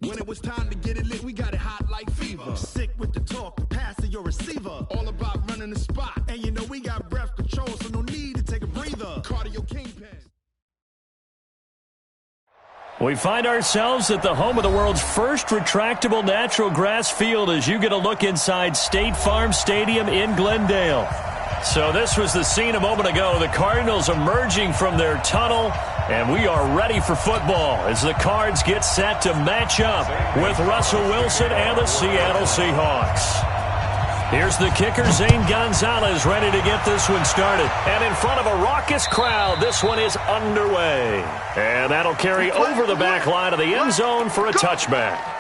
When it was time to get it lit, we got it hot like fever. Sick with the talk, the pass to your receiver. All about running the spot. And you know we got breath control, so no need to take a breather. Cardio kingpin. We find ourselves at the home of the world's first retractable natural grass field as you get a look inside State Farm Stadium in Glendale. So this was the scene a moment ago. The Cardinals emerging from their tunnel, and we are ready for football as the Cards get set to match up with Russell Wilson and the Seattle Seahawks. Here's the kicker, Zane Gonzalez, ready to get this one started. And in front of a raucous crowd, this one is underway. And that'll carry over the back line of the end zone for a touchback.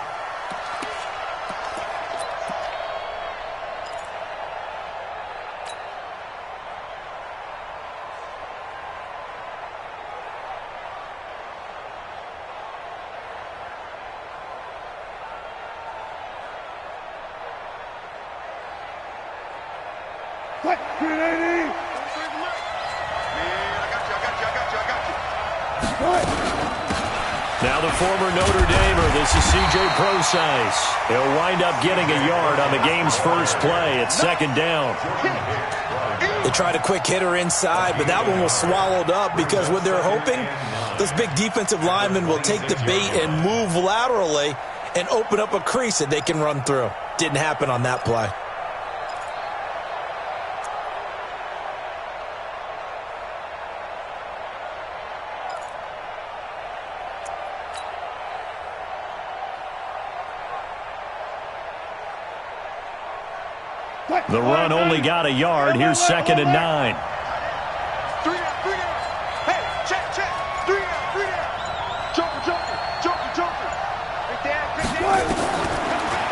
Now the former Notre Damer, this is C.J. Procise. He'll wind up getting a yard on the game's first play. It's second down. They tried a quick hitter inside, but that one was swallowed up because what they're hoping, this big defensive lineman will take the bait and move laterally and open up a crease that they can run through. Didn't happen on that play. The run only got a yard. Here's second and 9.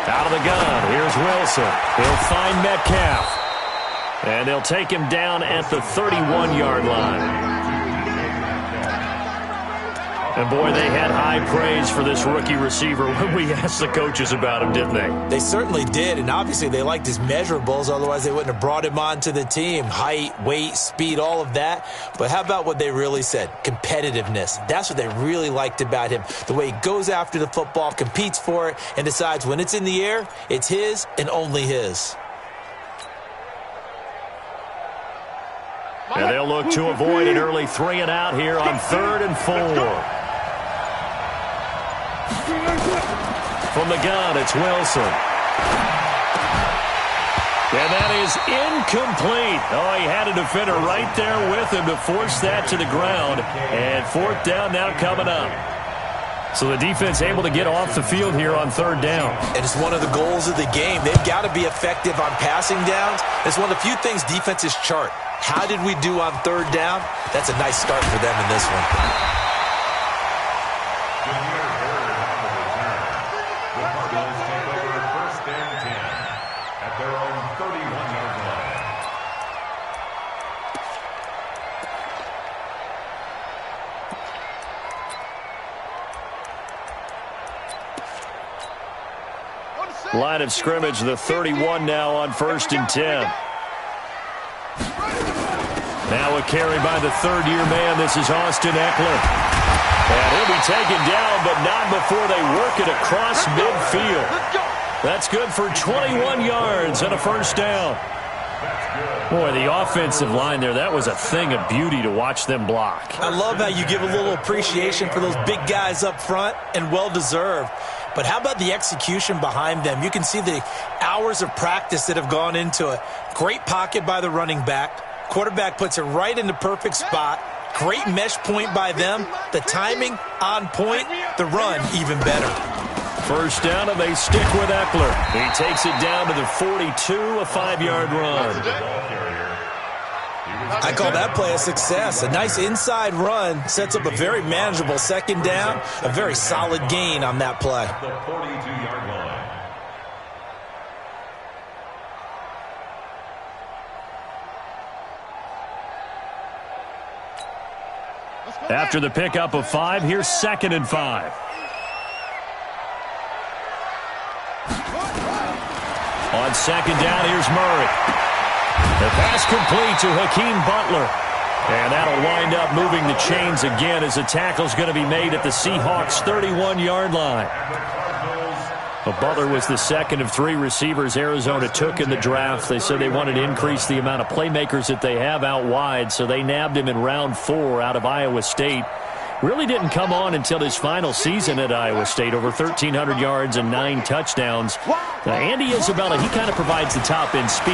Out of the gun. Here's Wilson. He'll find Metcalf. And they'll take him down at the 31-yard line. And, boy, they had high praise for this rookie receiver when we asked the coaches about him, didn't they? They certainly did, and obviously they liked his measurables. Otherwise, they wouldn't have brought him onto the team. Height, weight, speed, all of that. But how about what they really said? Competitiveness. That's what they really liked about him. The way he goes after the football, competes for it, and decides when it's in the air, it's his and only his. And they'll look to avoid an early 3-and-out here on 3rd and 4. From the gun, it's Wilson. And that is incomplete. Oh, he had a defender right there with him to force that to the ground. And 4th down now coming up. So the defense able to get off the field here on 3rd down. And it's one of the goals of the game. They've got to be effective on passing downs. It's one of the few things defenses chart. How did we do on 3rd down? That's a nice start for them in this one. Line of scrimmage, the 31 now on 1st and 10. Now a carry by the 3rd-year man. This is Austin Eckler. And he'll be taken down, but not before they work it across midfield. That's good for 21 yards and a 1st down. Boy, the offensive line there, that was a thing of beauty to watch them block. I love how you give a little appreciation for those big guys up front, and well-deserved. But how about the execution behind them? You can see the hours of practice that have gone into it. Great pocket by the running back. Quarterback puts it right in the perfect spot. Great mesh point by them. The timing on point. The run even better. 1st down, and they stick with Eckler. He takes it down to the 42, a 5-yard run. I call that play a success. A nice inside run sets up a very manageable 2nd down. A very solid gain on that play. After the pickup of 5, here's 2nd and 5. On 2nd down, here's Murray. The pass complete to Hakeem Butler. And that'll wind up moving the chains again as the tackle's going to be made at the Seahawks' 31-yard line. Well, Butler was the second of 3 receivers Arizona took in the draft. They said they wanted to increase the amount of playmakers that they have out wide, so they nabbed him in round 4 out of Iowa State. Really didn't come on until his final season at Iowa State, over 1,300 yards and 9 touchdowns. Now, Andy Isabella, he kind of provides the top-end speed.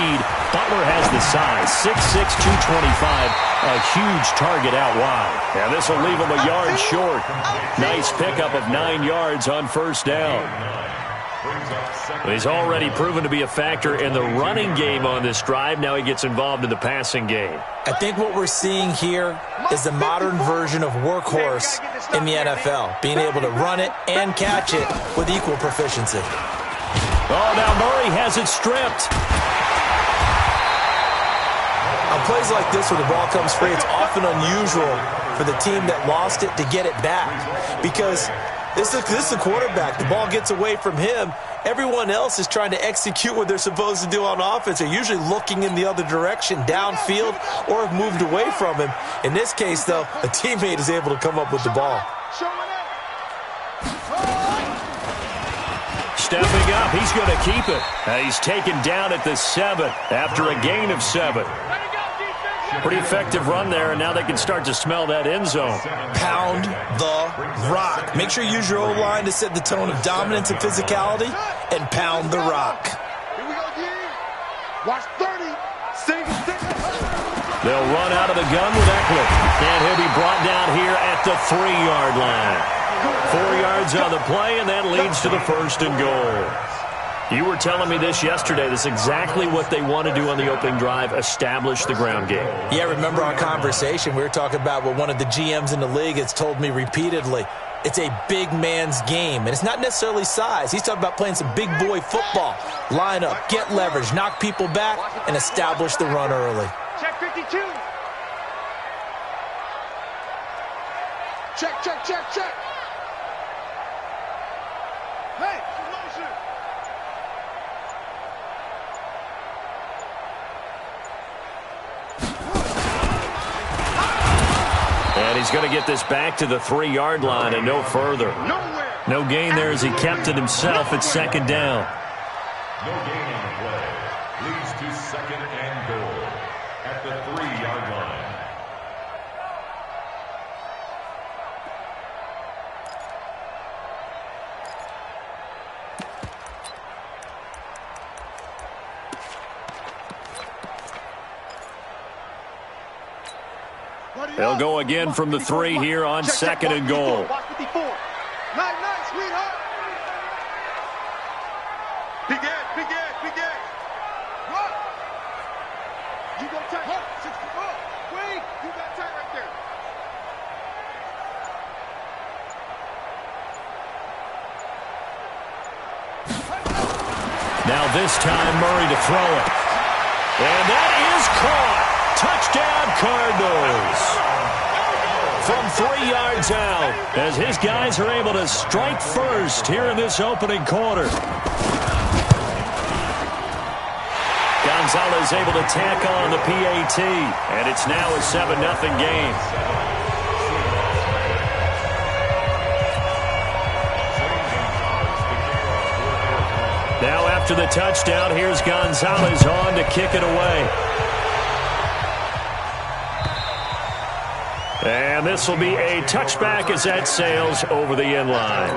Butler has the size, 6'6", 225, a huge target out wide. And this will leave him a yard short. Nice pickup of 9 yards on first down. He's already proven to be a factor in the running game on this drive. Now he gets involved in the passing game. I think what we're seeing here is the modern version of workhorse in the NFL, being able to run it and catch it with equal proficiency. Oh, now Murray has it stripped. On plays like this where the ball comes free, it's often unusual for the team that lost it to get it back, because this is the quarterback. The ball gets away from him. Everyone else is trying to execute what they're supposed to do on offense. They're usually looking in the other direction, downfield, or have moved away from him. In this case, though, a teammate is able to come up with the ball. Stepping up, he's going to keep it. He's taken down at the 7 after a gain of 7. Pretty effective run there, and now they can start to smell that end zone. Pound the rock. Make sure you use your O-line to set the tone of dominance and physicality, and pound the rock. Here we go, D. Watch 30. They'll run out of the gun with Eckler, and he'll be brought down here at the 3-yard line. 4 yards on the play, and that leads to the 1st and goal. You were telling me this yesterday. This is exactly what they want to do on the opening drive, establish the ground game. Yeah, remember our conversation. We were talking about what one of the GMs in the league has told me repeatedly. It's a big man's game, and it's not necessarily size. He's talking about playing some big boy football. Line up, get leverage, knock people back, and establish the run early. Check 52. Check, check, check, check. Hey, motion. And he's going to get this back to the 3-yard line and no further. No gain there as he kept it himself at 2nd down. No gain on the play. Leads to 2nd and goal at the 3-yard line. They'll go again from the 3 here on 2nd and goal. Nice, sweetheart. Big edge. Run. You go tight. 64. Wait. You got tight right there. Now this time Murray to throw it. And that is caught. Touchdown Cardinals. From 3 yards out, as his guys are able to strike first here in this opening quarter. Gonzalez able to tack on the PAT, and it's now a 7-0 game. Now after the touchdown, here's Gonzalez on to kick it away. And this will be a touchback as that sails over the end line.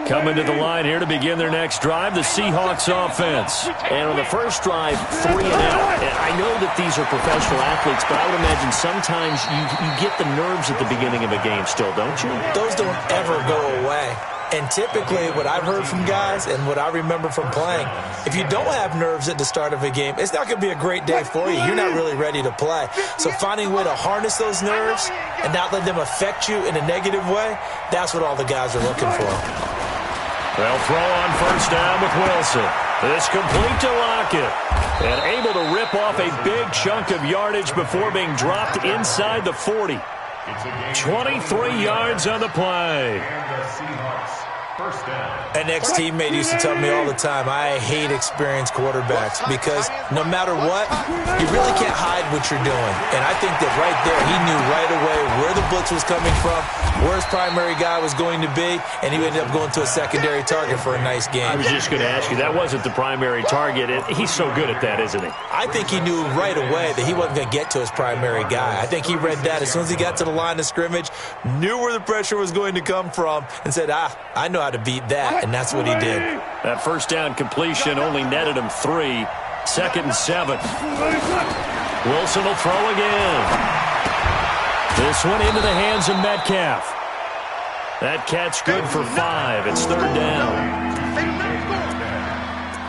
Coming to the line here to begin their next drive, the Seahawks offense. And on the first drive, 3 and out. And I know that these are professional athletes, but I would imagine sometimes you get the nerves at the beginning of a game still, don't you? Those don't ever go away. And typically what I've heard from guys and what I remember from playing, if you don't have nerves at the start of a game, it's not going to be a great day for you. You're not really ready to play. So finding a way to harness those nerves and not let them affect you in a negative way, that's what all the guys are looking for. They'll throw on first down with Wilson. This complete to Lockett. And able to rip off a big chunk of yardage before being dropped inside the 40. 23 yards on the play. And the Seahawks First down. An ex-teammate used to tell me all the time, I hate experienced quarterbacks because no matter what, you really can't hide what you're doing. And I think that right there, he knew right away where the blitz was coming from, where his primary guy was going to be, and he ended up going to a secondary target for a nice game. I was just going to ask you, that wasn't the primary target. He's so good at that, isn't he? I think he knew right away that he wasn't going to get to his primary guy. I think he read that as soon as he got to the line of scrimmage, knew where the pressure was going to come from, and said, I know how to beat that, and that's what he did. That first down completion only netted him 3. 2nd and 7. Wilson will throw again. This one into the hands of Metcalf. That catch good for 5. It's 3rd down.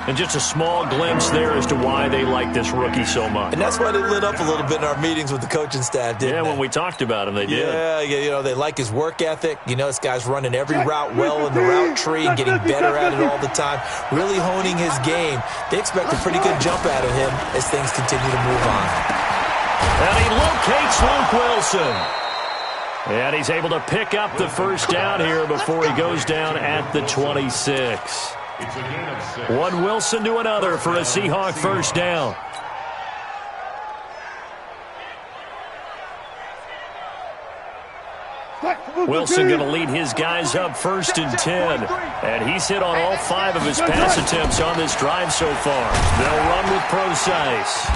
And just a small glimpse there as to why they like this rookie so much. And that's why they lit up a little bit in our meetings with the coaching staff, didn't they? When we talked about him, they did. Yeah, they like his work ethic. This guy's running every route well in the route tree and getting better at it all the time, really honing his game. They expect a pretty good jump out of him as things continue to move on. And he locates Luke Wilson. And he's able to pick up the first down here before he goes down at the 26. It's a gain of 6. One Wilson to another for a Seahawk first down. Wilson going to lead his guys up 1st and 10. And he's hit on all 5 of his pass attempts on this drive so far. They'll run with Procise.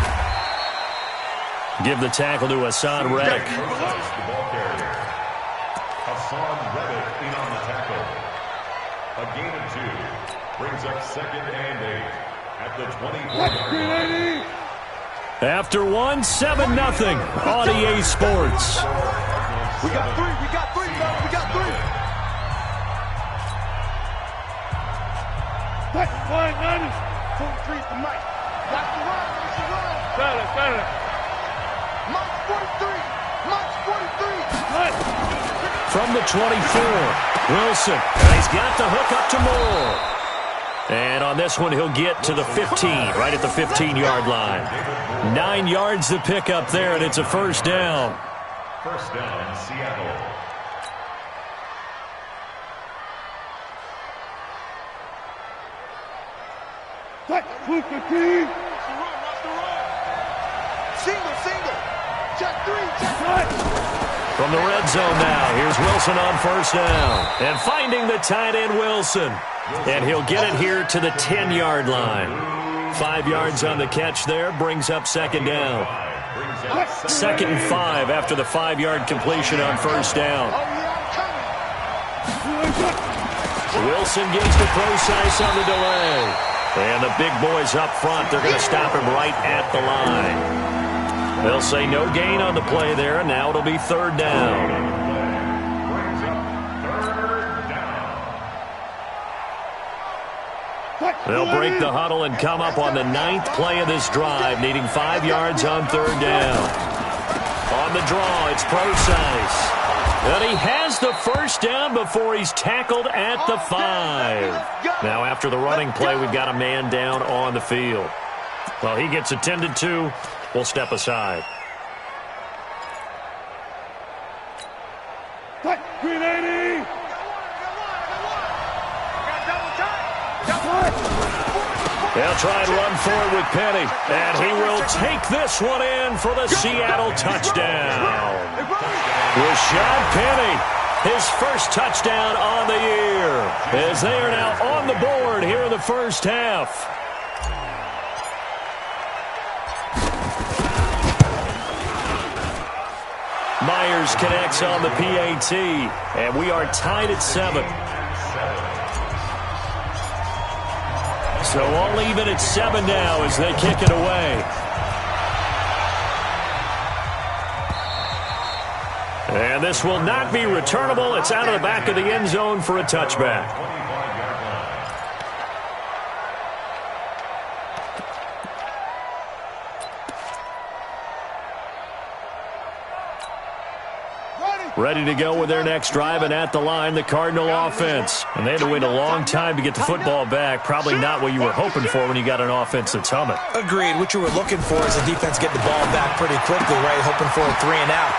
Give the tackle to Hassan Reddick. Procise, the ball carrier. Hassan Reddick in on the tackle. A gain of 2. Brings up 2nd and 8 at the 24-yard line. After 1, 7-0 on EA Sports. We got 3, we got 3, fellas, we got 3. One, 23 for Mike. Got the run, it's the run. Better. Mike's 43, Mike's 43. From the 24, Wilson. He's got the hook up to Moore. And on this one, he'll get to the 15, right at the 15-yard line. 9 yards to pick up there, and it's a first down. First down, Seattle. Single. Check 3, check 3. From the red zone now, here's Wilson on first down. And finding the tight end, Wilson. And he'll get it here to the 10-yard line. 5 yards on the catch there, brings up 2nd down. 2nd and 5 after the 5-yard completion on first down. Wilson gives to Procise on the delay. And the big boys up front, they're going to stop him right at the line. They'll say no gain on the play there, and now it'll be 3rd down. They'll break the huddle and come up on the 9th play of this drive, needing 5 yards on 3rd down. On the draw, it's Procise. And he has the first down before he's tackled at the 5. Now after the running play, we've got a man down on the field. Well, he gets attended to. We'll step aside. They'll try and run forward with Penny. And he will take this one in for the Seattle touchdown. Rashad Penny, his first touchdown on the year, as they are now on the board here in the first half. Myers connects on the PAT, and we are tied at 7. So all even at 7 now as they kick it away. And this will not be returnable. It's out of the back of the end zone for a touchback. Ready to go with their next drive, and at the line, the Cardinal offense. And they had to wait a long time to get the football back. Probably not what you were hoping for when you got an offense that's humming. Agreed. What you were looking for is the defense get the ball back pretty quickly, right? Hoping for a 3 and out.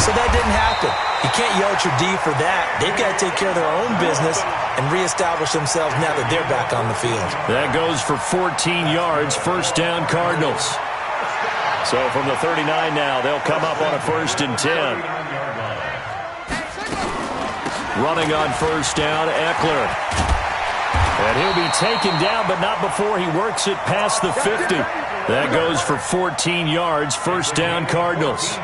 So that didn't happen. You can't yell at your D for that. They've got to take care of their own business and reestablish themselves now that they're back on the field. That goes for 14 yards, first down Cardinals. So from the 39 now, they'll come up on a 1st and 10. Running on first down, Eckler. And he'll be taken down, but not before he works it past the 50. That goes for 14 yards, first down Cardinals.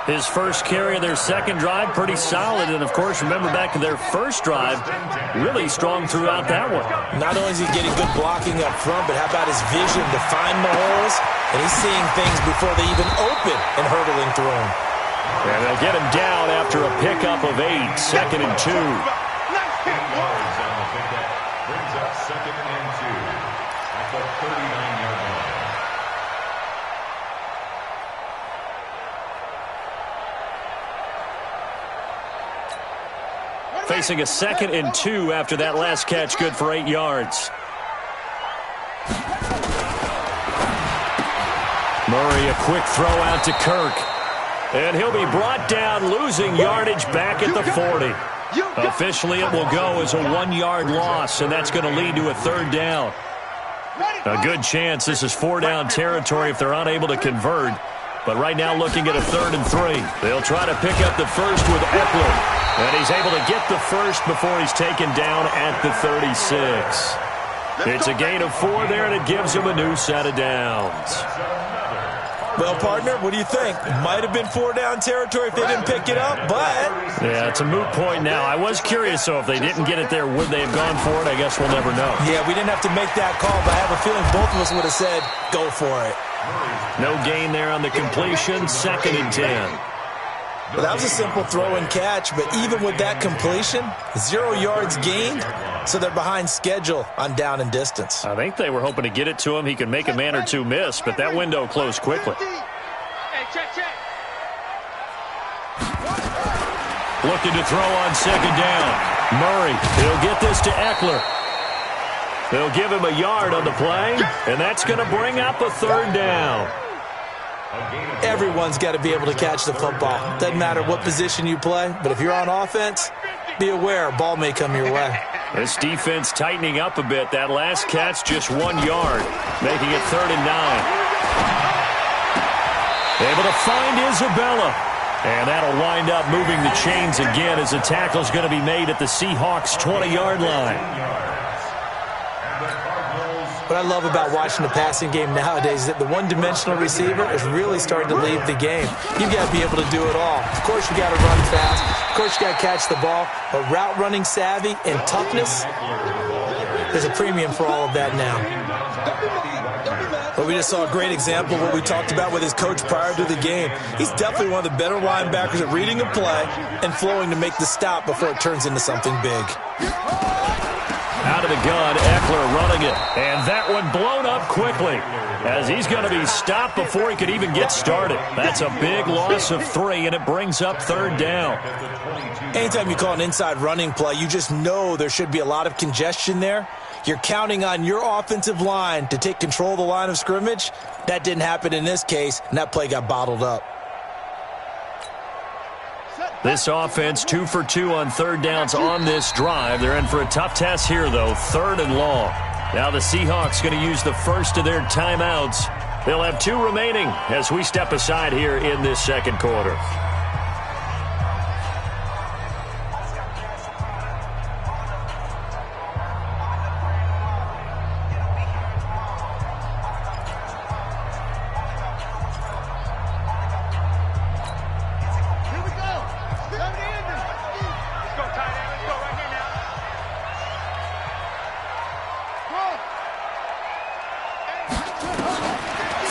His first carry of their second drive, pretty solid. And, of course, remember back to their first drive, really strong throughout that one. Not only is he getting good blocking up front, but how about his vision to find the holes? And he's seeing things before they even open and hurtling through them. And they'll get him down after a pickup of 8, 2nd and 2. Brings up 2nd and 2 at the 39-yard line. Facing a 2nd and 2 after that last catch, good for 8 yards. Murray, a quick throw out to Kirk. And he'll be brought down, losing yardage back at the 40. Officially, it will go as a 1-yard loss, and that's going to lead to a 3rd down. A good chance this is 4-down territory if they're unable to convert. But right now looking at a 3rd and 3. They'll try to pick up the first with Eckler. And he's able to get the first before he's taken down at the 36. It's a gain of 4 there, and it gives him a new set of downs. Well, partner, what do you think? Might have been 4-down territory if they didn't pick it up, but... Yeah, it's a moot point now. I was curious, so if they didn't get it there, would they have gone for it? I guess we'll never know. Yeah, we didn't have to make that call, but I have a feeling both of us would have said, go for it. No gain there on the completion, 2nd and 10. Well, that was a simple throw and catch, but even with that completion, 0 yards gained, so they're behind schedule on down and distance. I think they were hoping to get it to him. He could make a man or two miss, but that window closed quickly. Looking to throw on 2nd down. Murray, he'll get this to Eckler. They'll give him a yard on the play, and that's going to bring up a 3rd down. Everyone's got to be able to catch the football. Doesn't matter what position you play, but if you're on offense, be aware a ball may come your way. This defense tightening up a bit. That last catch just 1 yard, making it 3rd and 9. Able to find Isabella. And that'll wind up moving the chains again as the tackle's going to be made at the Seahawks' 20-yard line. What I love about watching the passing game nowadays is that the one-dimensional receiver is really starting to leave the game. You've got to be able to do it all. Of course, you got to run fast. Of course, you got to catch the ball. But route running savvy and toughness, there's a premium for all of that now. But we just saw a great example of what we talked about with his coach prior to the game. He's definitely one of the better linebackers at reading a play and flowing to make the stop before it turns into something big. Out of the gun, Eckler running it. And that one blown up quickly as he's going to be stopped before he could even get started. That's a big loss of 3, and it brings up 3rd down. Anytime you call an inside running play, you just know there should be a lot of congestion there. You're counting on your offensive line to take control of the line of scrimmage. That didn't happen in this case, and that play got bottled up. This offense 2 for 2 on 3rd downs on this drive. They're in for a tough test here, though, 3rd and long. Now the Seahawks going to use the first of their timeouts. They'll have 2 remaining as we step aside here in this 2nd quarter.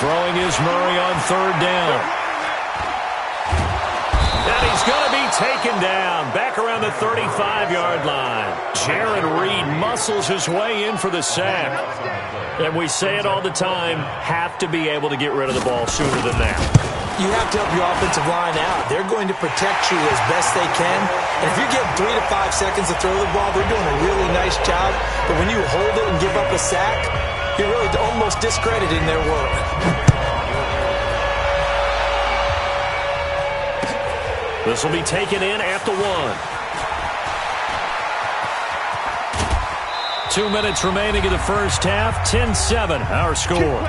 Throwing is Murray on 3rd down. And he's going to be taken down back around the 35-yard line. Jaron Reed muscles his way in for the sack. And we say it all the time, have to be able to get rid of the ball sooner than that. You have to help your offensive line out. They're going to protect you as best they can. And if you're getting 3 to 5 seconds to throw the ball, they're doing a really nice job. But when you hold it and give up a sack, you're really almost discrediting their work. This will be taken in at the 1. 2 minutes remaining in the first half. 10-7, our score.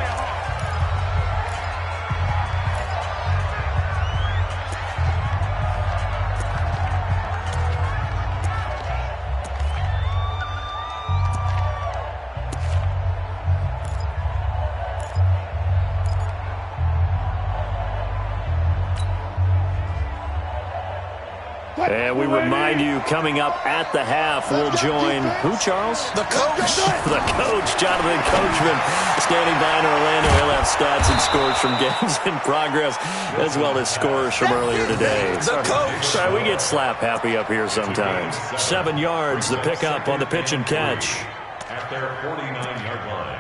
And we remind you, coming up at the half, we'll join who, Charles? The coach. The coach, Jonathan Coachman, standing by in Orlando. He'll have stats and scores from games in progress, as well as scores from earlier today. The coach. Sorry, we get slap happy up here sometimes. 7 yards, the pickup on the pitch and catch. At their 49-yard line.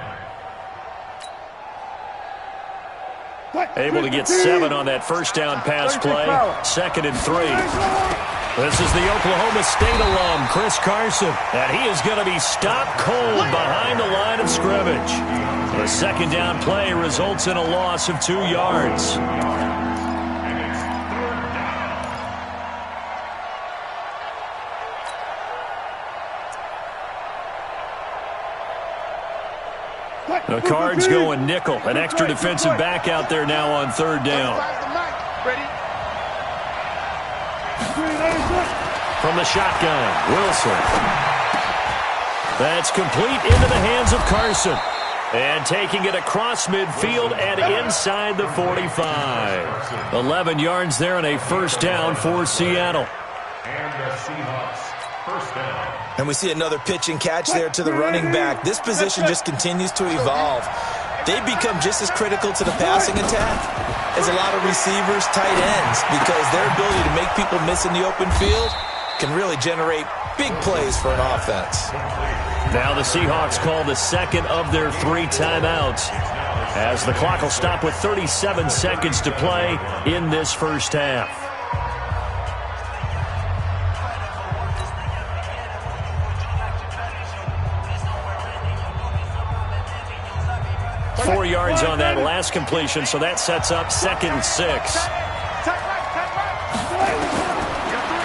Able to get 7 on that first down pass play. 2nd and 3. This is the Oklahoma State alum, Chris Carson, and he is going to be stopped cold behind the line of scrimmage. The 2nd down play results in a loss of 2 yards. The Cards going nickel. An extra defensive back out there now on 3rd down. From the shotgun, Wilson. That's complete into the hands of Carson. And taking it across midfield and inside the 45. 11 yards there and a first down for Seattle. And the Seahawks, first down. And we see another pitch and catch there to the running back. This position just continues to evolve. They've become just as critical to the passing attack as a lot of receivers, tight ends, because their ability to make people miss in the open field can really generate big plays for an offense. Now the Seahawks call the 2nd of their 3 timeouts, as the clock will stop with 37 seconds to play in this first half. Four yards on that last completion, so that sets up 2nd and 6.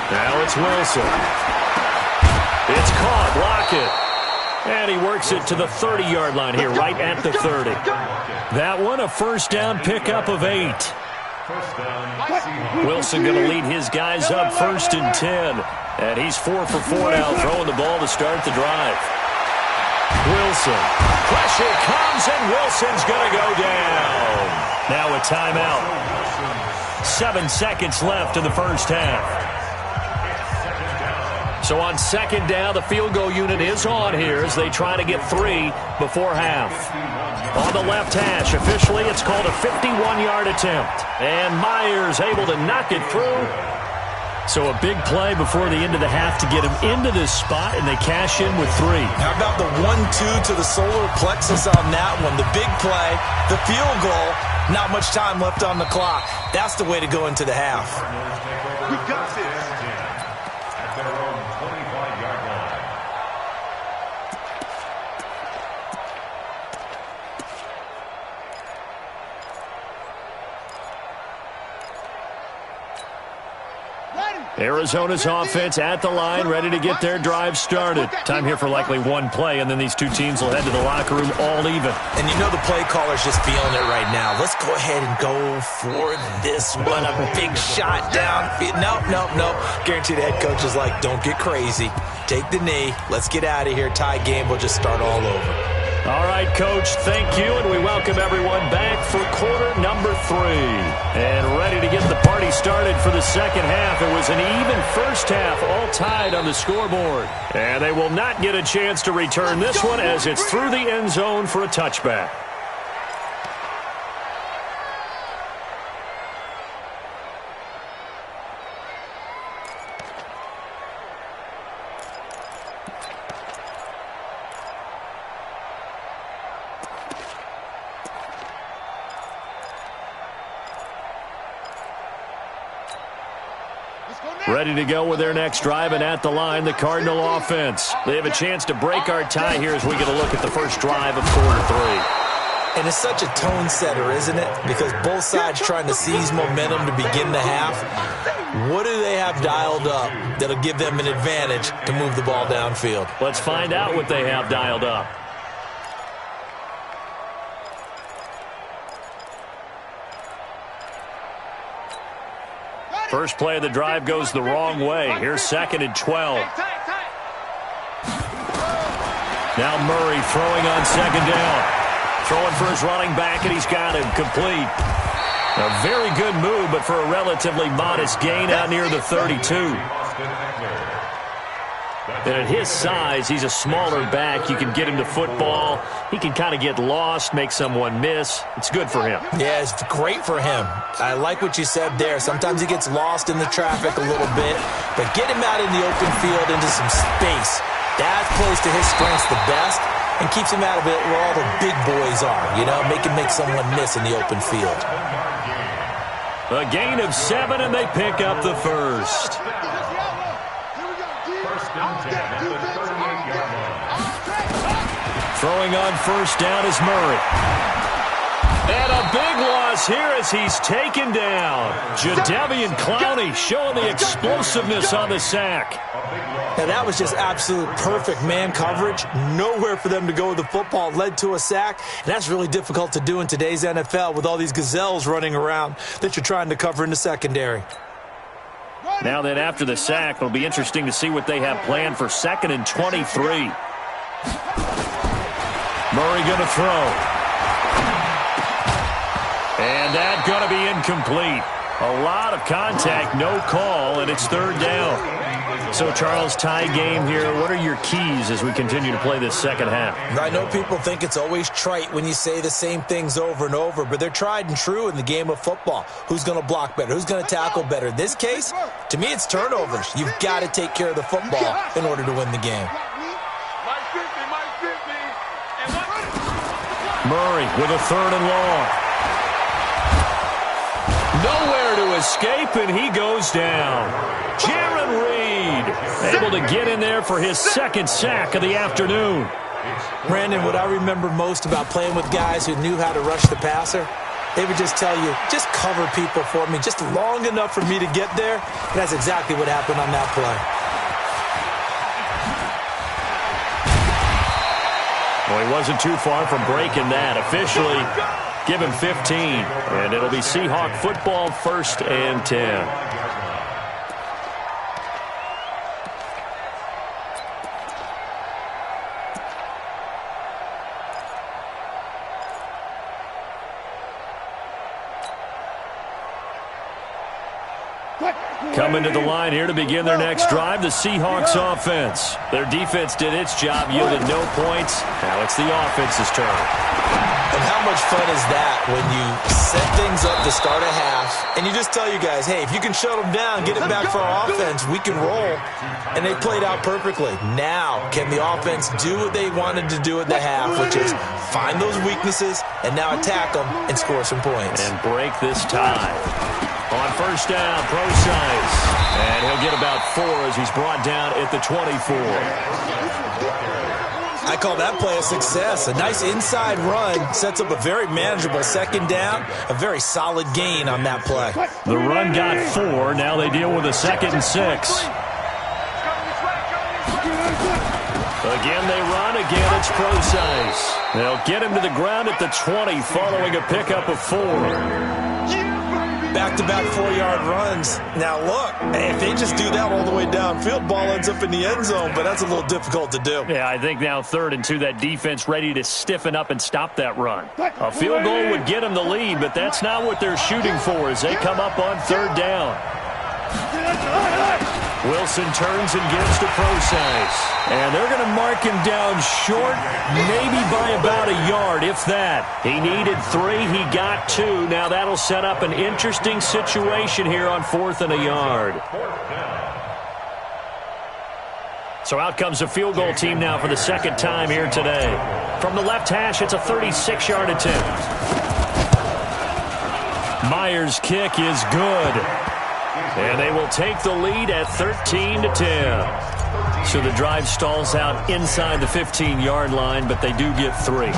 Now it's Wilson. It's caught. Block it. And he works it to the 30-yard line here, right at the 30. That one, a first down pickup of 8. Wilson going to lead his guys up 1st and 10. And he's 4 for 4 now, throwing the ball to start the drive. Wilson. Pressure comes, and Wilson's going to go down. Now a timeout. 7 seconds left in the first half. So on 2nd down, the field goal unit is on here as they try to get 3 before half. On the left hash, officially, it's called a 51-yard attempt. And Myers able to knock it through. So a big play before the end of the half to get him into this spot, and they cash in with 3. How about the 1-2 to the solar plexus on that one? The big play, the field goal, not much time left on the clock. That's the way to go into the half. We got this. At their own 25-yard line. Arizona's offense at the line, ready to get their drive started. Time here for likely 1 play, and then these 2 teams will head to the locker room all even. And you know the play caller's just feeling it right now. Let's go ahead and go for this one. A big shot down. Nope. Guaranteed the head coach is like, don't get crazy. Take the knee. Let's get out of here. Tie game. We'll just start all over. All right, Coach, thank you, and we welcome everyone back for quarter number 3. And ready to get the party started for the second half. It was an even first half, all tied on the scoreboard. And they will not get a chance to return this one as it's through the end zone for a touchback. Ready to go with their next drive, and at the line, the Cardinal offense. They have a chance to break our tie here as we get a look at the first drive of quarter 3. And it's such a tone setter, isn't it? Because both sides trying to seize momentum to begin the half. What do they have dialed up that'll give them an advantage to move the ball downfield? Let's find out what they have dialed up. First play of the drive goes the wrong way. Here's 2nd and 12. Now Murray throwing on 2nd down. Throwing for his running back, and he's got him complete. A very good move, but for a relatively modest gain out near the 32. And at his size, he's a smaller back. You can get him to football. He can kind of get lost, make someone miss. It's good for him. Yeah, it's great for him. I like what you said there. Sometimes he gets lost in the traffic a little bit, but get him out in the open field into some space. That plays to his strengths the best and keeps him out of it where all the big boys are, you know, make someone miss in the open field. A gain of 7, and they pick up the first. Throwing on 1st down is Murray. And a big loss here as he's taken down. Jadeveon Clowney showing the explosiveness on the sack. Now, that was just absolute perfect man coverage. Nowhere for them to go with the football. Led to a sack. And that's really difficult to do in today's NFL with all these gazelles running around that you're trying to cover in the secondary. Now then, after the sack, it'll be interesting to see what they have planned for 2nd and 23. Murray going to throw. And that's going to be incomplete. A lot of contact, no call, and it's 3rd down. So, Charles, tie game here. What are your keys as we continue to play this second half? I know people think it's always trite when you say the same things over and over, but they're tried and true in the game of football. Who's going to block better? Who's going to tackle better? In this case, to me, it's turnovers. You've got to take care of the football in order to win the game. Murray with a 3rd and long. Nowhere to escape, and he goes down. Jaron Reed able to get in there for his 2nd sack of the afternoon. Brandon, what I remember most about playing with guys who knew how to rush the passer, they would just tell you, just cover people for me, just long enough for me to get there. And that's exactly what happened on that play. Well, he wasn't too far from breaking that. Officially, give him 15. And it'll be Seahawk football, 1st and 10. Coming to the line here to begin their next drive, the Seahawks offense. Their defense did its job, yielded no points. Now it's the offense's turn. And how much fun is that when you set things up to start a half, and you just tell you guys, hey, if you can shut them down, get it back for our offense, we can roll. And they played out perfectly. Now, can the offense do what they wanted to do at the half, which is find those weaknesses and now attack them and score some points. And break this tie. On 1st down, Procise. And he'll get about 4 as he's brought down at the 24. I call that play a success. A nice inside run sets up a very manageable 2nd down. A very solid gain on that play. The run got 4. Now they deal with a 2nd and 6. Again they run. Again it's Procise. They'll get him to the ground at the 20 following a pickup of 4. Back-to-back 4-yard runs. Now, look, if they just do that all the way downfield, ball ends up in the end zone, but that's a little difficult to do. Yeah, I think now 3rd and 2, that defense ready to stiffen up and stop that run. A field goal would get them the lead, but that's not what they're shooting for as they come up on 3rd down. Wilson turns and gives to Procise. And they're going to mark him down short, maybe by about a yard, if that. He needed 3. He got 2. Now that'll set up an interesting situation here on 4th and a yard. So out comes a field goal team now for the 2nd time here today. From the left hash, it's a 36-yard attempt. Myers' kick is good. And they will take the lead at 13-10. So the drive stalls out inside the 15-yard line, but they do get 3.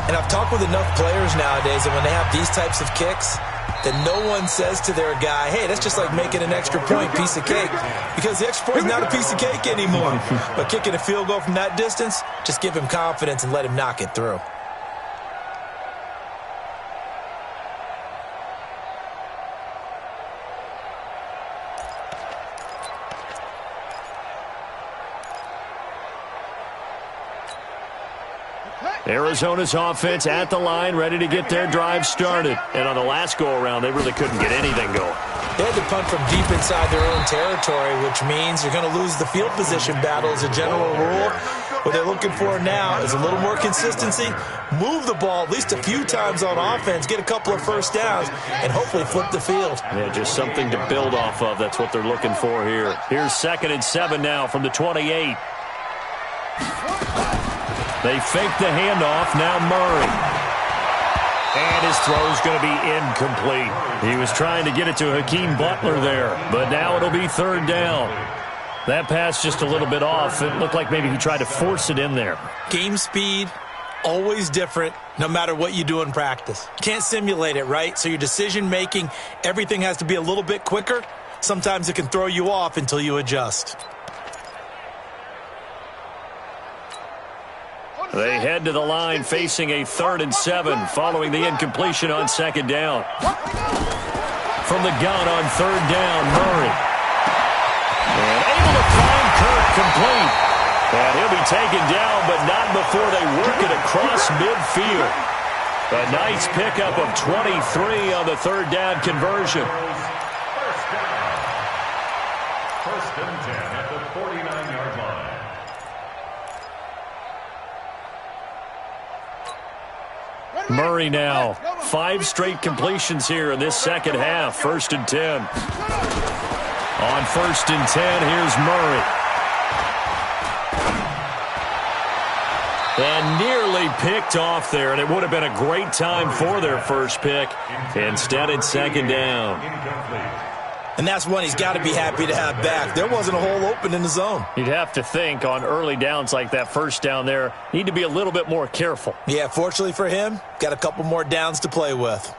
And I've talked with enough players nowadays that when they have these types of kicks, that no one says to their guy, hey, that's just like making an extra point piece of cake. Because the extra point is not a piece of cake anymore. But kicking a field goal from that distance, just give him confidence and let him knock it through. Arizona's offense at the line, ready to get their drive started. And on the last go-around, they really couldn't get anything going. They had to punt from deep inside their own territory, which means you're going to lose the field position battle as a general rule. What they're looking for now is a little more consistency, move the ball at least a few times on offense, get a couple of first downs, and hopefully flip the field. Yeah, just something to build off of. That's what they're looking for here. Here's 2nd and 7 now from the 28. They fake the handoff. Now Murray. And his throw's going to be incomplete. He was trying to get it to Hakeem Butler there, but now it'll be 3rd down. That pass just a little bit off. It looked like maybe he tried to force it in there. Game speed, always different, no matter what you do in practice. You can't simulate it, right? So your decision-making, everything has to be a little bit quicker. Sometimes it can throw you off until you adjust. They head to the line facing a 3rd and 7 following the incompletion on 2nd down. From the gun on 3rd down, Murray. And able to find Kirk complete. And he'll be taken down, but not before they work it across midfield. A nice pickup of 23 on the 3rd down conversion. First and 10 at the 49-yard line. Murray now. 5 straight completions here in this second half. 1st and 10. On 1st and 10, here's Murray. And nearly picked off there, and it would have been a great time for their first pick. Instead, it's 2nd down. And that's one he's got to be happy to have back. There wasn't a hole open in the zone. You'd have to think on early downs like that 1st down there, need to be a little bit more careful. Yeah, fortunately for him, got a couple more downs to play with.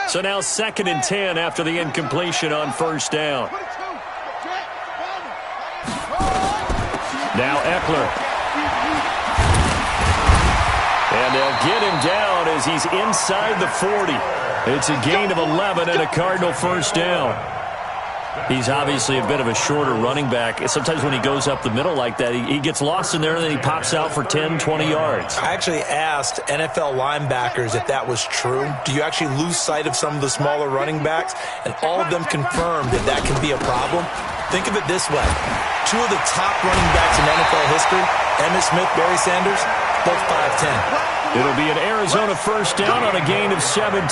So now 2nd and 10 after the incompletion on 1st down. Now Eckler. And they'll get him down as he's inside the 40. It's a gain of 11 and a Cardinal 1st down. He's obviously a bit of a shorter running back. Sometimes when he goes up the middle like that, he gets lost in there and then he pops out for 10, 20 yards. I actually asked NFL linebackers if that was true. Do you actually lose sight of some of the smaller running backs? And all of them confirmed that that can be a problem. Think of it this way. 2 of the top running backs in NFL history, Emmitt Smith, Barry Sanders, both 5'10". It'll be an Arizona 1st down on a gain of 17.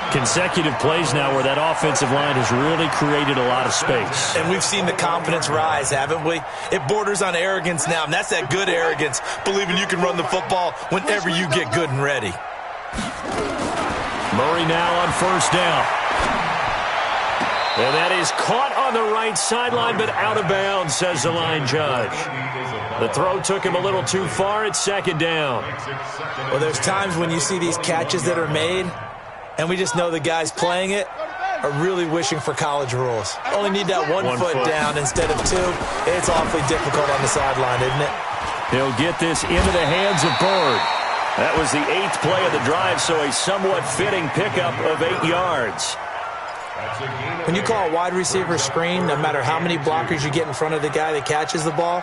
Consecutive plays now where that offensive line has really created a lot of space. And we've seen the confidence rise, haven't we? It borders on arrogance now, and that's that good arrogance, believing you can run the football whenever you get good and ready. Murray now on 1st down. And that is caught on the right sideline, but out of bounds, says the line judge. The throw took him a little too far. It's 2nd down. Well, there's times when you see these catches that are made, and we just know the guys playing it are really wishing for college rules. Only need that one foot down instead of 2. It's awfully difficult on the sideline, isn't it? He'll get this into the hands of Bird. That was the 8th play of the drive, so a somewhat fitting pickup of 8 yards. When you call a wide receiver screen, no matter how many blockers you get in front of the guy that catches the ball,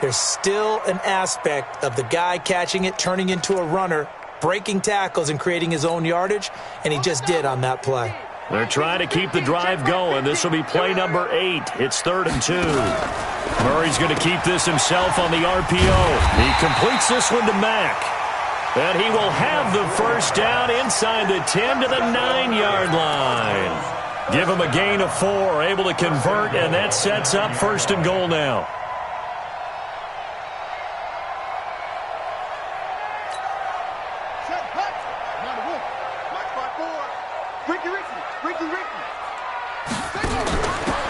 there's still an aspect of the guy catching it, turning into a runner, breaking tackles and creating his own yardage, and he just did on that play. They're trying to keep the drive going. This will be play number 8. It's 3rd and 2. Murray's going to keep this himself on the RPO. He completes this one to Mack. And he will have the 1st down inside the 10 to the 9-yard line. Give him a gain of 4, able to convert, and that sets up 1st and goal now.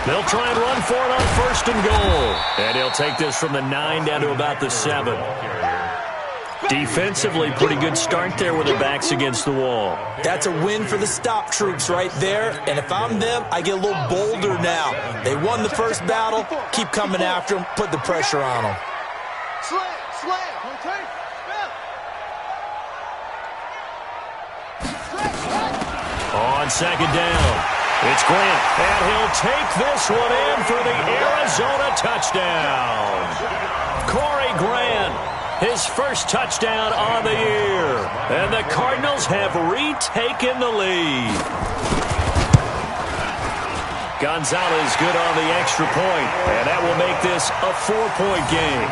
They'll try and run for it on 1st and goal. And he'll take this from the 9 down to about the 7. Defensively, pretty good start there with their backs against the wall. That's a win for the stop troops right there. And if I'm them, I get a little bolder now. They won the first battle. Keep coming after them. Put the pressure on them. On 2nd down, it's Grant, and he'll take this one in for the Arizona touchdown. Corey Grant, his first touchdown on the year, and the Cardinals have retaken the lead. Gonzalez good on the extra point, and that will make this a 4-point game.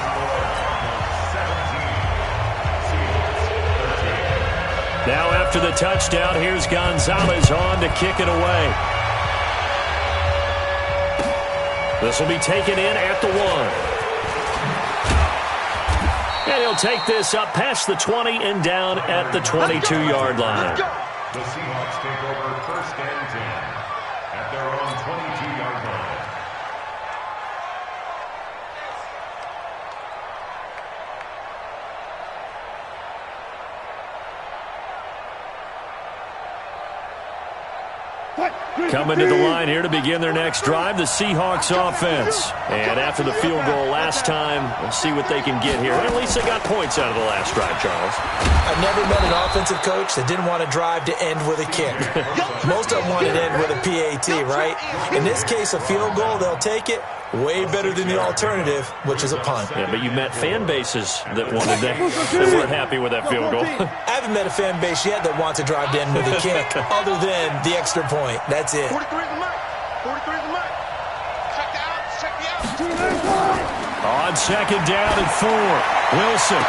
Now after the touchdown, here's Gonzalez on to kick it away. This will be taken in at the 1. And he'll take this up past the 20 and down at the 22-yard line. The Seahawks take over 1st and 10 at their own 22-yard line. Coming to the line here to begin their next drive, the Seahawks offense. And after the field goal last time, we'll see what they can get here. At least they got points out of the last drive, Charles. I've never met an offensive coach that didn't want to drive to end with a kick. Most of them want to end with a PAT, right? In this case, a field goal, they'll take it. Way better than the alternative, which is a punt. Yeah, but you met fan bases that wanted that, that weren't happy with that field goal. I haven't met a fan base yet that wants to drive to end with a kick, other than the extra point. That's it. 43 is the mark. 43 is the mark. Check the out. On 2nd down and 4, Wilson.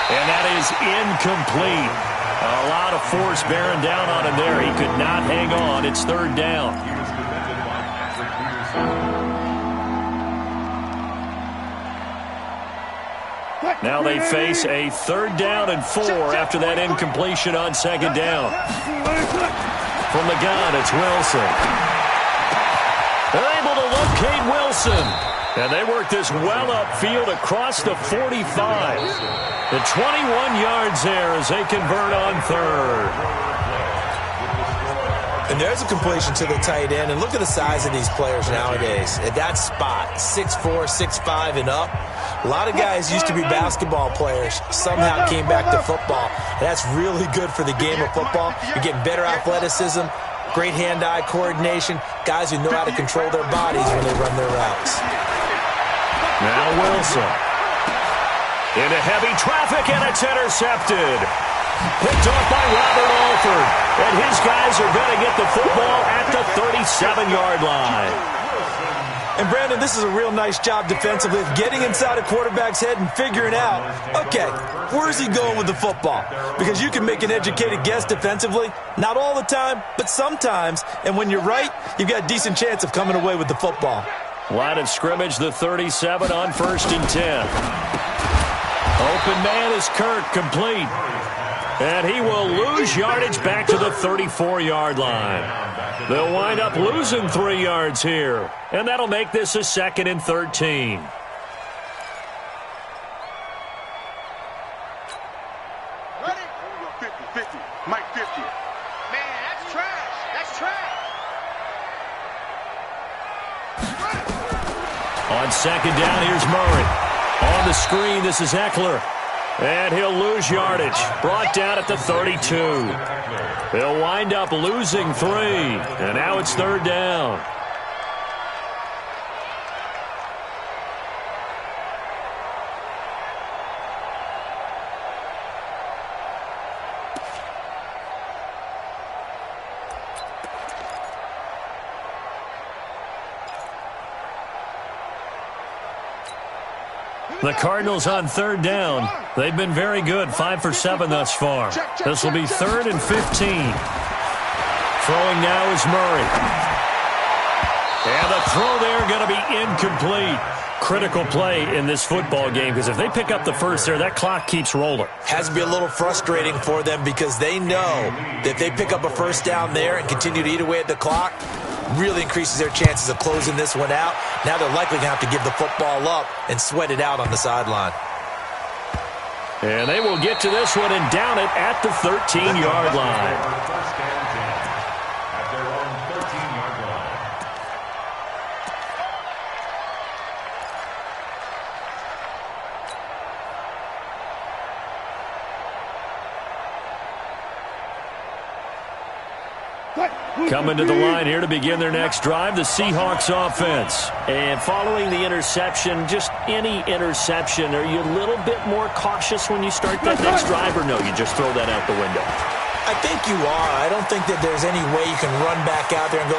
And that is incomplete. A lot of force bearing down on him there. He could not hang on. It's 3rd down. Now they face a 3rd down and 4 after that incompletion on 2nd down. From the gun, it's Wilson. They're able to locate Wilson. And they work this well upfield across the 45. The 21 yards there as they convert on 3rd. And there's a completion to the tight end. And look at the size of these players nowadays. At that spot, 6'4", 6'5", and up. A lot of guys used to be basketball players, somehow came back to football. And that's really good for the game of football. You're getting better athleticism, great hand-eye coordination, guys who know how to control their bodies when they run their routes. Now Wilson. Into heavy traffic, and it's intercepted. Picked off by Robert Alford. And his guys are going to get the football at the 37-yard line. And, Brandon, this is a real nice job defensively of getting inside a quarterback's head and figuring out, okay, where's he going with the football? Because you can make an educated guess defensively, not all the time, but sometimes. And when you're right, you've got a decent chance of coming away with the football. Line of scrimmage, the 37 on 1st and 10. Open man is Kirk, complete. And he will lose yardage back to the 34-yard line. They'll wind up losing 3 yards here. And that'll make this a 2nd and 13. Ready? 50, Mike 50. Man, that's trash. That's trash. On 2nd down, here's Murray. On the screen, this is Eckler. And he'll lose yardage. Brought down at the 32. He'll wind up losing 3. And now it's 3rd down. The Cardinals on 3rd down. They've been very good, 5 for 7 thus far. This will be 3rd and 15. Throwing now is Murray. And the throw there going to be incomplete. Critical play in this football game, because if they pick up the first there, that clock keeps rolling. Has to be a little frustrating for them because they know that if they pick up a first down there and continue to eat away at the clock, really increases their chances of closing this one out. Now they're likely going to have to give the football up and sweat it out on the sideline. And they will get to this one and down it at the 13-yard line. First and 10 at their own 13-yard line. Coming to the line here to begin their next drive, the Seahawks offense. And following the interception, just any interception, are you a little bit more cautious when you start that next drive, or no, you just throw that out the window? I think you are. I don't think that there's any way you can run back out there and go,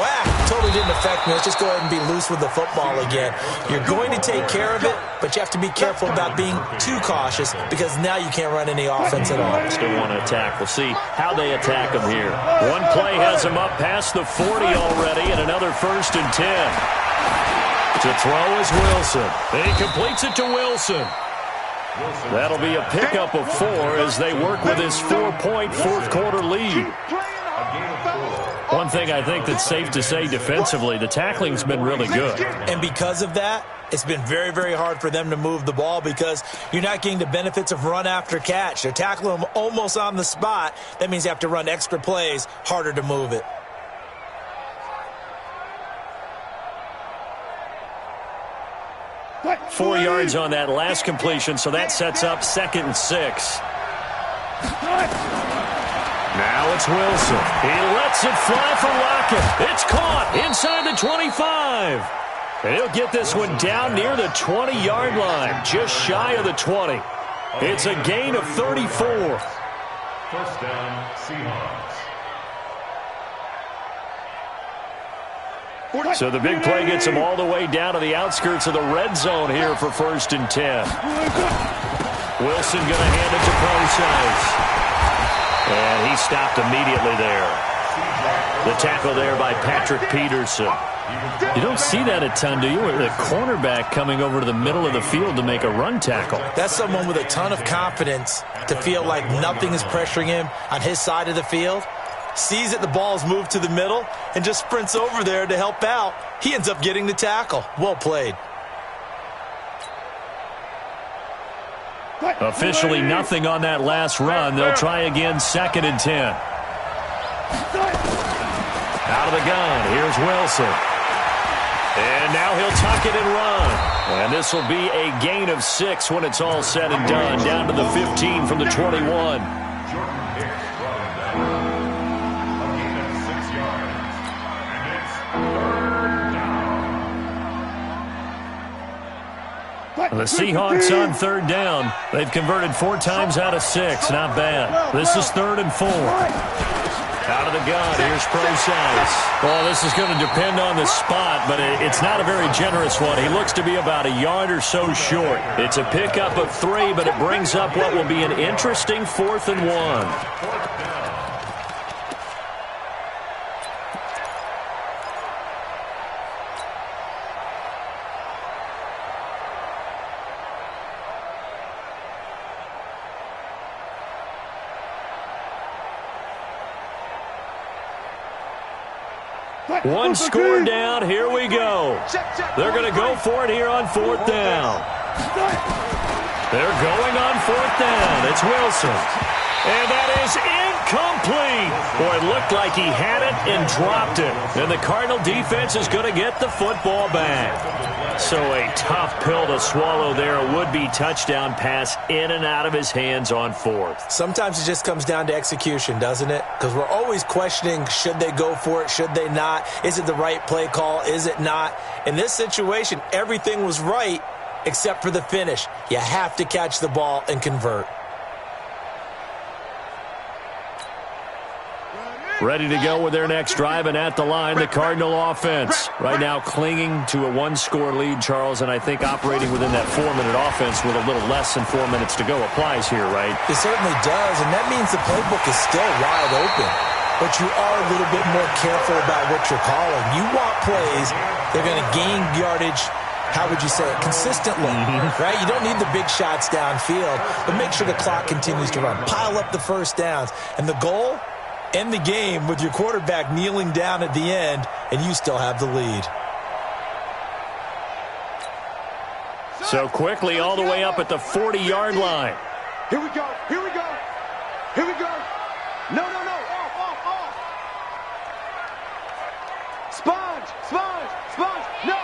totally didn't affect me. Let's just go ahead and be loose with the football again. You're going to take care of it, but you have to be careful about being too cautious because now you can't run any offense at all. Still want to attack. We'll see how they attack them here. One play has them up past the 40 already, and another 1st and 10. To throw is Wilson. And he completes it to Wilson. That'll be a pickup of 4 as they work with his 4-point fourth-quarter lead. One thing I think that's safe to say defensively, the tackling's been really good. And because of that, it's been very, very hard for them to move the ball because you're not getting the benefits of run after catch. They're tackling them almost on the spot. That means you have to run extra plays, harder to move it. Four yards on that last completion, so that sets up 2nd and 6. Now it's Wilson. He lets it fly for Lockett. It's caught inside the 25. And he'll get this one down near the 20-yard line, just shy of the 20. It's a gain of 34. First down, Seahawks. So the big play gets him all the way down to the outskirts of the red zone here for 1st and 10. Wilson going to hand it to Procise. And he stopped immediately there. The tackle there by Patrick Peterson. You don't see that a ton, do you? The cornerback coming over to the middle of the field to make a run tackle. That's someone with a ton of confidence to feel like nothing is pressuring him on his side of the field. Sees that the ball's moved to the middle and just sprints over there to help out. He ends up getting the tackle. Well played. Officially nothing on that last run. They'll try again 2nd and 10. Out of the gun. Here's Wilson. And now he'll tuck it and run. And this will be a gain of 6 when it's all said and done. Down to the 15 from the 21. The Seahawks on 3rd down. They've converted 4 times out of 6. Not bad. This is 3rd and 4. Out of the gun. Here's Procise. Well, this is going to depend on the spot, but it's not a very generous one. He looks to be about a yard or so short. It's a pickup of 3, but it brings up what will be an interesting 4th and 1. One score down. Here we go. They're going to go for it here on 4th down. They're going on 4th down. It's Wilson. And that is incomplete. Boy, it looked like he had it and dropped it. And the Cardinal defense is going to get the football back. So a tough pill to swallow there. A would-be touchdown pass in and out of his hands on 4th. Sometimes it just comes down to execution, doesn't it? Because we're always questioning, should they go for it, should they not? Is it the right play call, is it not? In this situation, everything was right except for the finish. You have to catch the ball and convert. Ready to go with their next drive, and at the line, the Cardinal offense. Right now clinging to a 1-score lead, Charles, and I think operating within that 4-minute offense with a little less than 4 minutes to go applies here, right? It certainly does, and that means the playbook is still wide open. But you are a little bit more careful about what you're calling. You want plays that are going to gain yardage, how would you say it, consistently, right? You don't need the big shots downfield, but make sure the clock continues to run. Pile up the first downs. And the goal? End the game with your quarterback kneeling down at the end and you still have the lead. So quickly all the way up at the 40-yard line. Here we go. Here we go. Here we go. No, no, no. Off. Sponge. No.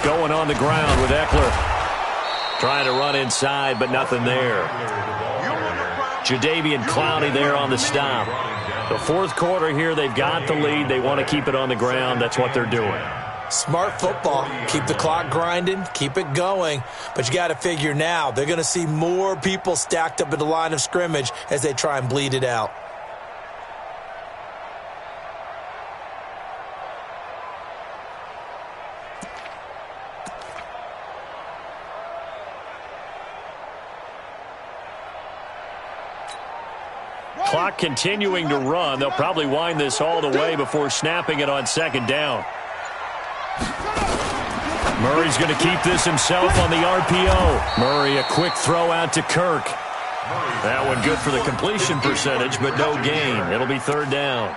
Going on the ground with Eckler. Trying to run inside, but nothing there. Jadeveon Clowney there on the stop. The fourth quarter here, they've got the lead. They want to keep it on the ground. That's what they're doing. Smart football. Keep the clock grinding. Keep it going. But you got to figure now, they're going to see more people stacked up at the line of scrimmage as they try and bleed it out. Clock continuing to run. They'll probably wind this all the way before snapping it on second down. Murray's going to keep this himself on the RPO. Murray, a quick throw out to Kirk. That one good for the completion percentage, but no gain. It'll be third down.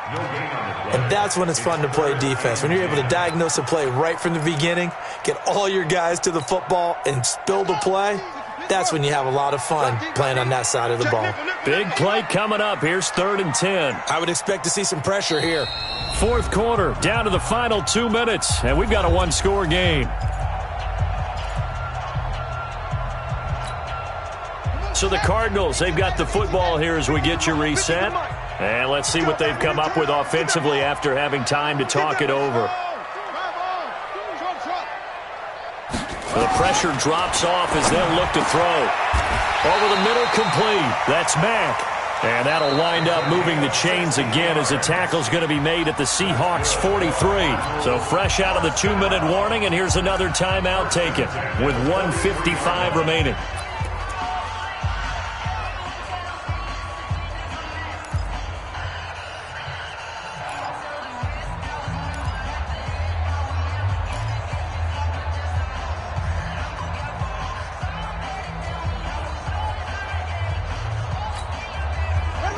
And that's when it's fun to play defense. When you're able to diagnose a play right from the beginning, get all your guys to the football, and build a play, that's when you have a lot of fun playing on that side of the ball. Big play coming up. Here's 3rd and 10. I would expect to see some pressure here. Fourth quarter, down to the final 2 minutes, and we've got a one-score game. So the Cardinals, they've got the football here as we get you reset. And let's see what they've come up with offensively after having time to talk it over. The pressure drops off as they'll look to throw. Over the middle, complete. That's Mack. And that'll wind up moving the chains again as the tackle's going to be made at the Seahawks 43. So fresh out of the 2-minute warning, and here's another timeout taken with 1:55 remaining.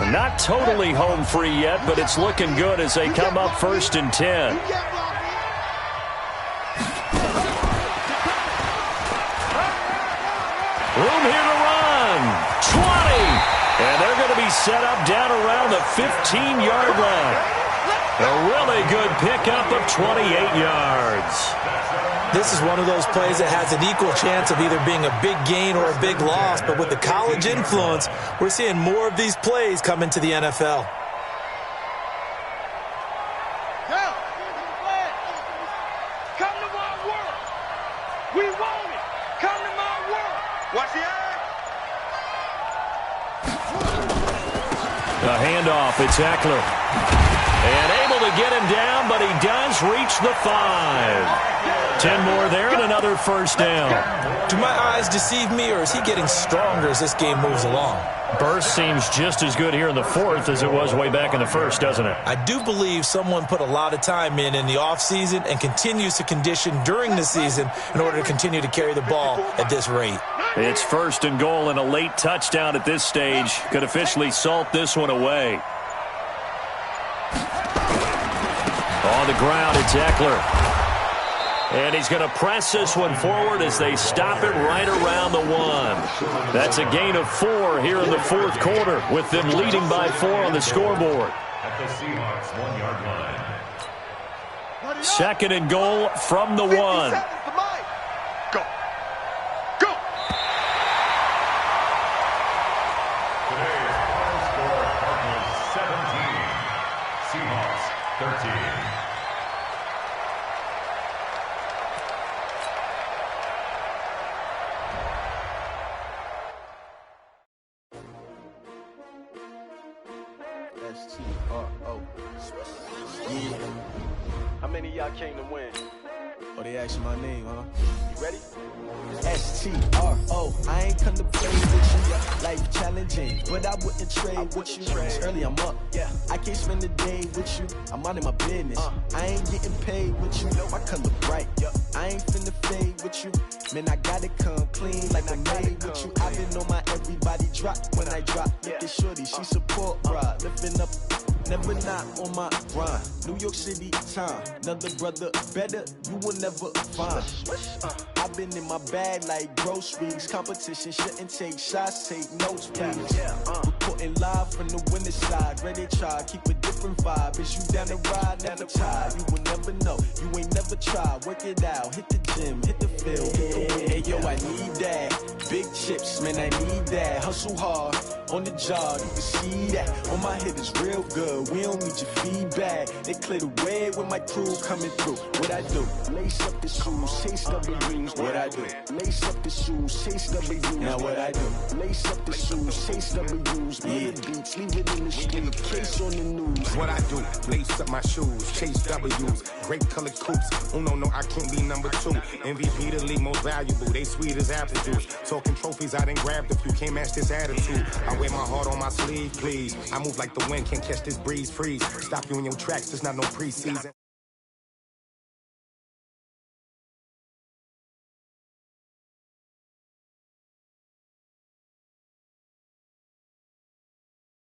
Not totally home free yet, but it's looking good as they come up 1st and 10. Room here to run. 20. And they're going to be set up down around the 15-yard line. A really good pickup of 28 yards. This is one of those plays that has an equal chance of either being a big gain or a big loss. But with the college influence, we're seeing more of these plays come into the NFL. Come to my world. We want it. Come to my world. Watch the eye. The handoff, it's Eckler. And able to get him down, but he does reach the 5. 10 more there and another first down. Do my eyes deceive me, or is he getting stronger as this game moves along? Burst seems just as good here in the fourth as it was way back in the first, doesn't it? I do believe someone put a lot of time in the offseason and continues to condition during the season in order to continue to carry the ball at this rate. It's 1st and goal and a late touchdown at this stage. Could officially salt this one away. On the ground, it's Eckler. And he's going to press this one forward as they stop it right around the 1. That's a gain of 4 here in the fourth quarter, with them leading by 4 on the scoreboard. At the Seahawks 1-yard line. 2nd and goal from the 1. Go. Go. Today's final score, Cardinals 17, Seahawks 13. S-T-R-O. Yeah. How many of y'all came to win? Oh, they asking my name, huh? You ready? S-T-R-O. I ain't come to play with you. Life challenge. and James, but I wouldn't trade with you. It's early, I'm up. Yeah, I can't spend the day with you. I'm minding my business. I ain't getting paid with you. My color bright. I ain't finna fade with you. Man, I gotta come clean like I'm made with you. I've been on my everybody drop when I drop. Look at shorty, she support, bruh. Lifting up. Never not on my grind. New York City time. Another brother better, you will never find. I've been in my bag like groceries. Competition shouldn't take shots, take notes, please. Reporting live from the winning side. Ready to try, keep a different vibe. Is you down the ride, never tired. You will never know, you ain't never tried. Work it out, hit the gym, hit the field, hit the wind. Hey yo, I need that. Big chips, man, I need that. Hustle hard, on the job, you can see that. On my head is real good. We don't need your feedback. They clear the way when my crew coming through. What I do? Lace up the shoes, chase W's. What I do? Lace up the shoes, chase W's. Now what I do? Lace up the shoes, chase W's. Yeah, beats, leave it in the street, case on the news. What I do? Lace up my shoes, chase W's. Great colored coops. Oh no, I can't be number 2. MVP the league most valuable. They sweet as apple juice. Talking trophies, I done grabbed a few. Can't match this attitude. I wear my heart on my sleeve, please. I move like the wind, can't catch this breeze, freeze. Stop you in your tracks, it's not no preseason.